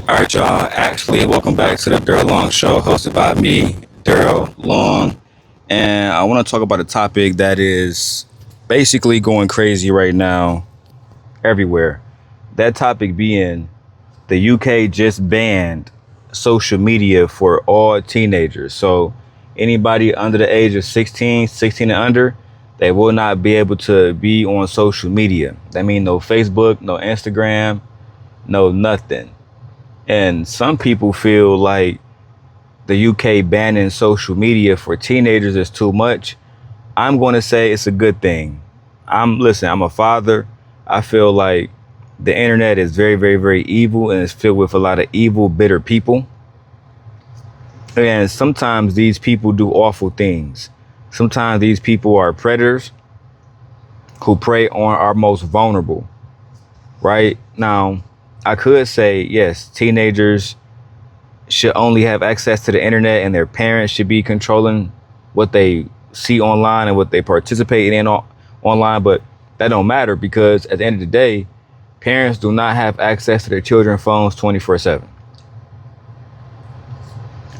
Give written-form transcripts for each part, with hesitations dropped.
All right, y'all. Actually, welcome back to the Darrel Long Show, hosted by me, Darrel Long. And I want to talk about a topic that is basically going crazy right now everywhere. That topic being the UK just banned social media for all teenagers. So anybody under the age of 16 and under, they will not be able to be on social media. That means no Facebook, no Instagram, no nothing. And some people feel like the UK banning social media for teenagers is too much. I'm going to say it's a good thing. I'm a father. I feel like the internet is very, very, very evil, and it's filled with a lot of evil, bitter people. And sometimes these people do awful things. Sometimes these people are predators who prey on our most vulnerable. Right now, I could say, yes, teenagers should only have access to the internet, and their parents should be controlling what they see online and what they participate in online. But that don't matter, because at the end of the day, parents do not have access to their children's phones 24/7.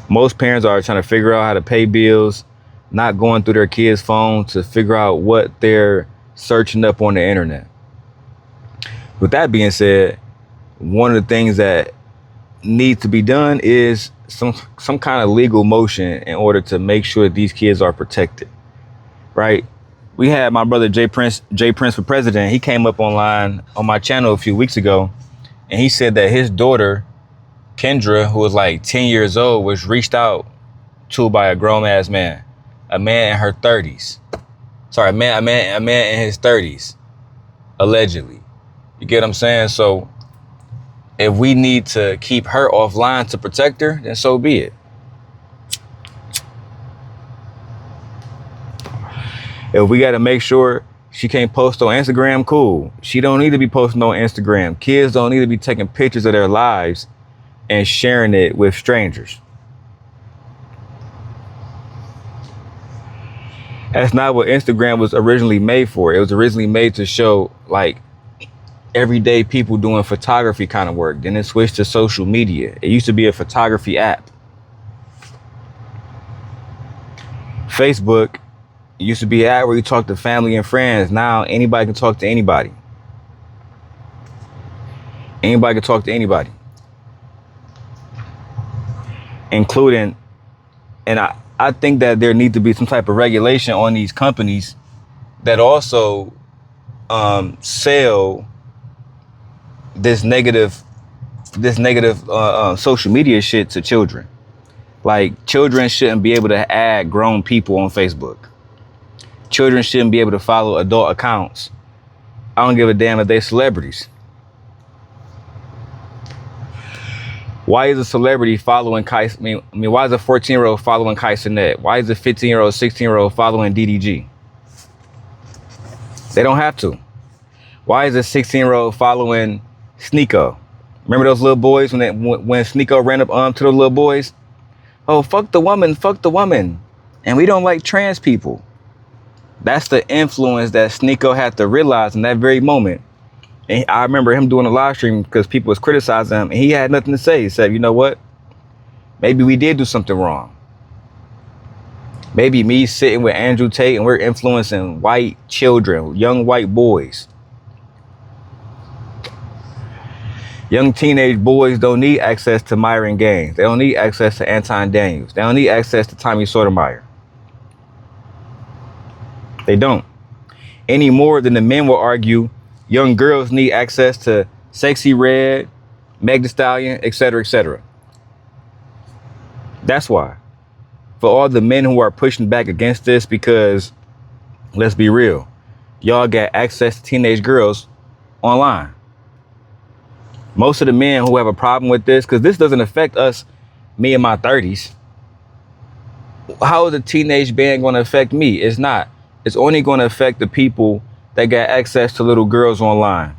Most parents are trying to figure out how to pay bills, not going through their kids' phone to figure out what they're searching up on the internet. With that being said, one of the things that needs to be done is some kind of legal motion in order to make sure these kids are protected, right? We had my brother Jay Prince for president. He came up online on my channel a few weeks ago, and he said that his daughter Kendra, who was like 10 years old, was reached out to by a grown ass man, a man in her 30s. Sorry, a man in his 30s, allegedly. You get what I'm saying? So if we need to keep her offline to protect her, then so be it. If we got to make sure she can't post on Instagram, cool. She don't need to be posting on Instagram. Kids don't need to be taking pictures of their lives and sharing it with strangers. That's not what Instagram was originally made for. It was originally made to show like everyday people doing photography kind of work. Then it switched to social media. It used to be a photography app. Facebook used to be an app where you talk to family and friends. Now anybody can talk to anybody. Anybody can talk to anybody. Including, and I think that there needs to be some type of regulation on these companies that also sell this negative social media shit to children. Like, children shouldn't be able to add grown people on Facebook. Children shouldn't be able to follow adult accounts. I don't give a damn if they're celebrities. Why is a celebrity following Kai? I mean, why is a 14-year-old following Kai Cenat? Why is a 15-year-old, 16-year-old following DDG? They don't have to. Why is a 16-year-old following Sneeko? Remember those little boys when Sneeko ran up to the little boys? Oh, fuck the woman. And we don't like trans people. That's the influence that Sneeko had to realize in that very moment. And I remember him doing a live stream because people was criticizing him, and he had nothing to say. He said, you know what? Maybe we did do something wrong. Maybe me sitting with Andrew Tate and we're influencing white children, young white boys. Young teenage boys don't need access to Myron Gaines. They don't need access to Anton Daniels. They don't need access to Tommy Sotomayor. They don't. Any more than the men will argue young girls need access to Sexy Red, Meg Thee Stallion, etc., etc. That's why. For all the men who are pushing back against this, because let's be real, y'all got access to teenage girls online. Most of the men who have a problem with this, because this doesn't affect us, me in my 30s. How is a teenage ban going to affect me? It's not. It's only going to affect the people that got access to little girls online.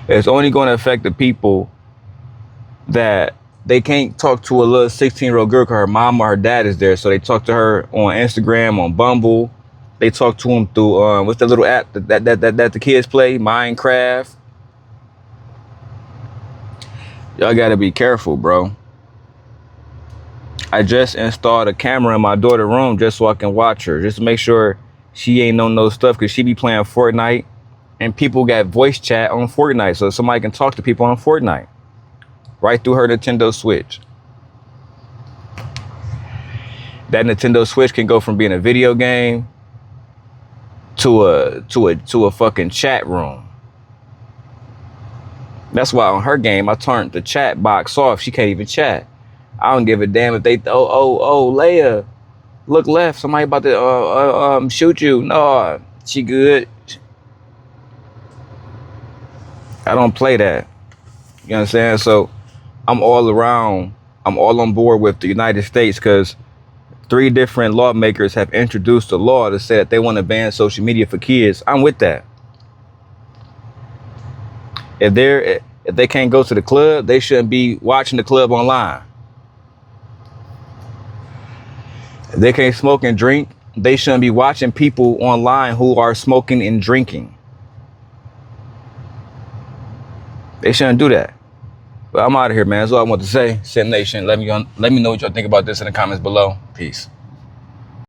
It's only going to affect the people that they can't talk to a little 16-year-old girl because her mom or her dad is there. So they talk to her on Instagram, on Bumble. They talk to them through what's the little app that the kids play, Minecraft. Y'all gotta be careful, bro. I just installed a camera in my daughter's room just so I can watch her, just to make sure she ain't on no stuff, because she be playing Fortnite and people got voice chat on Fortnite, so somebody can talk to people on Fortnite right through her Nintendo Switch. That Nintendo Switch can go from being a video game to a fucking chat room. That's why on her game I turned the chat box off. She can't even chat. I don't give a damn if they Leia, look left. Somebody about to shoot you. No, she good. I don't play that. You know what I'm saying? So I'm all around. I'm all on board with the United States, because 3 different lawmakers have introduced a law to say that they want to ban social media for kids. I'm with that. If they can't go to the club, they shouldn't be watching the club online. If they can't smoke and drink, they shouldn't be watching people online who are smoking and drinking. They shouldn't do that. But I'm out of here, man. That's all I want to say. Sit Nation, let me know what y'all think about this in the comments below. Peace.